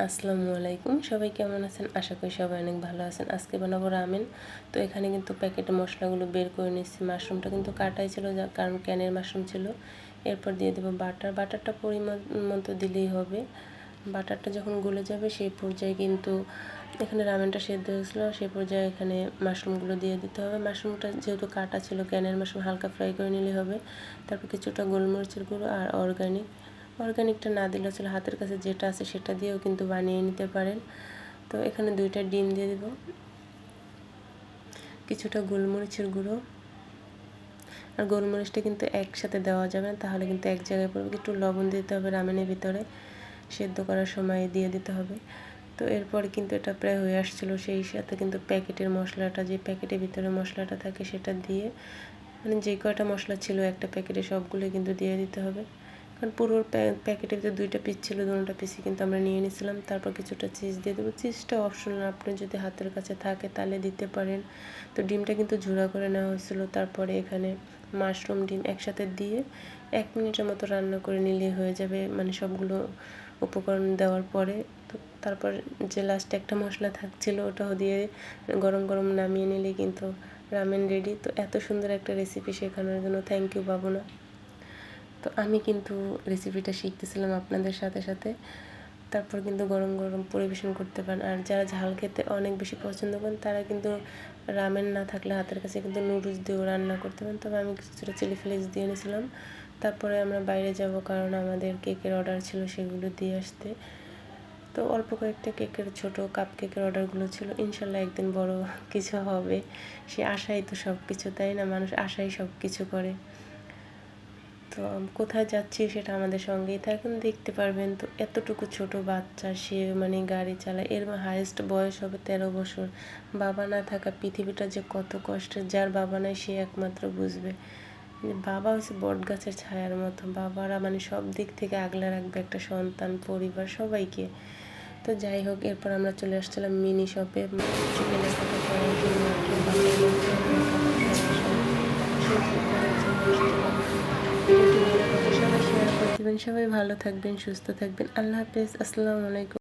আসসালামু আলাইকুম, সবাই কেমন আছেন? আশা করি সবাই অনেক ভালো আছেন। আজকে বানাবো রামেন। তো এখানে কিন্তু প্যাকেটে মশলাগুলো বের করে নিচ্ছি। মাশরুমটা কিন্তু কাটাই ছিল, কারণ ক্যানের মাশরুম ছিল। এরপর দিয়ে দেবো বাটারটা পরিমাণ মতো দিলেই হবে। বাটারটা যখন গলে যাবে সেই পর্যায়ে কিন্তু এখানে রামেনটা সেদ্ধ হয়েছিল, সেই পর্যায়ে এখানে মাশরুমগুলো দিয়ে দিতে হবে। মাশরুমটা যেহেতু কাটা ছিল, ক্যানের মাশরুম হালকা ফ্রাই করে নিলেই হবে। তারপর কিছুটা গোলমরিচের গুঁড়ো আর অর্গানিকটা না দিলে আসলে হাতের কাছে যেটা আছে সেটা দিয়েও কিন্তু বানিয়ে নিতে পারেন। তো এখানে 2টা ডিম দিয়ে দেব, কিছুটা গোলমরিচের গুঁড়ো। আর গোলমরিচটা কিন্তু একসাথে দেওয়া যাবে না, তাহলে কিন্তু এক জায়গায় পড়বে। একটু লবণ দিতে হবে রামেনের ভিতরে, সেদ্ধ করার সময় দিয়ে দিতে হবে। তো এরপর কিন্তু এটা প্রায় হয়ে আসছিলো, সেই সাথে কিন্তু প্যাকেটের মশলাটা, যে প্যাকেটের ভিতরে মশলাটা থাকে সেটা দিয়ে, মানে যে কয়টা মশলা ছিল একটা প্যাকেটে সবগুলো কিন্তু দিয়ে দিতে হবে। কারণ পুরো প্যাকেটের ভিতরে 2টা পিস ছিল, 2টা পিসই কিন্তু আমরা নিয়ে নিয়েছিলাম। তারপর কিছুটা চিজ দিয়ে দেবো। চিজটা অপশনাল, আপনি যদি হাতের কাছে থাকে তাহলে দিতে পারেন। তো ডিমটা কিন্তু ঝুরা করে নেওয়া হয়েছিল। তারপরে এখানে মাশরুম ডিম একসাথে দিয়ে 1 মিনিটের মতো রান্না করে নিলেই হয়ে যাবে, মানে সবগুলো উপকরণ দেওয়ার পরে। তো তারপর যে লাস্টে একটা মশলা থাকছিল ওটাও দিয়ে গরম গরম নামিয়ে নিলেই কিন্তু রামেন রেডি। তো এত সুন্দর একটা রেসিপি শেখানোর জন্য থ্যাংক ইউ বাবুনা। তো আমি কিন্তু রেসিপিটা শিখতেছিলাম আপনাদের সাথে সাথে। তারপর কিন্তু গরম গরম পরিবেশন করতে পারেন। আর যারা ঝাল খেতে অনেক বেশি পছন্দ করেন তারা কিন্তু রামেন না থাকলে হাতের কাছে কিন্তু নুডলস দিয়েও রান্না করতে পারেন। তবে আমি কিছুটা চিলি ফ্লেক্স দিয়ে নিয়েছিলাম। তারপরে আমরা বাইরে যাব, কারণ আমাদের কেকের অর্ডার ছিল, সেগুলো দিয়ে আসতে। তো অল্প কয়েকটা কেকের, ছোট কাপ কেকের অর্ডারগুলো ছিল। ইনশাল্লাহ একদিন বড় কিছু হবে, সে আশাই তো সব কিছু, তাই না? মানুষ আশাই সব কিছু করে। তো কোথায় যাচ্ছি সেটা আমাদের সঙ্গেই থাকুন, দেখতে পারবেন। তো এতটুকু ছোট বাচ্চা, সে মানে গাড়ি চালায়, এর হায়েস্ট বয়স হবে 13 বছর। বাবা না থাকা পৃথিবীটা যে কত কষ্টের, যার বাবা নাই সে একমাত্র বুঝবে। বাবা হচ্ছে বট গাছের ছায়ার মতো, বাবারা মানে সব দিক থেকে আগলে রাখবে একটা সন্তান, পরিবার, সবাইকে। তো যাই হোক, এরপর আমরা চলে আসছিলাম মিনি শপে কেনাকাটা করার জন্য। সবাই শেয়ার করে দেবেন। সবাই ভালো থাকবেন, সুস্থ থাকবেন। আল্লাহ হাফেজ, আসসালামু আলাইকুম।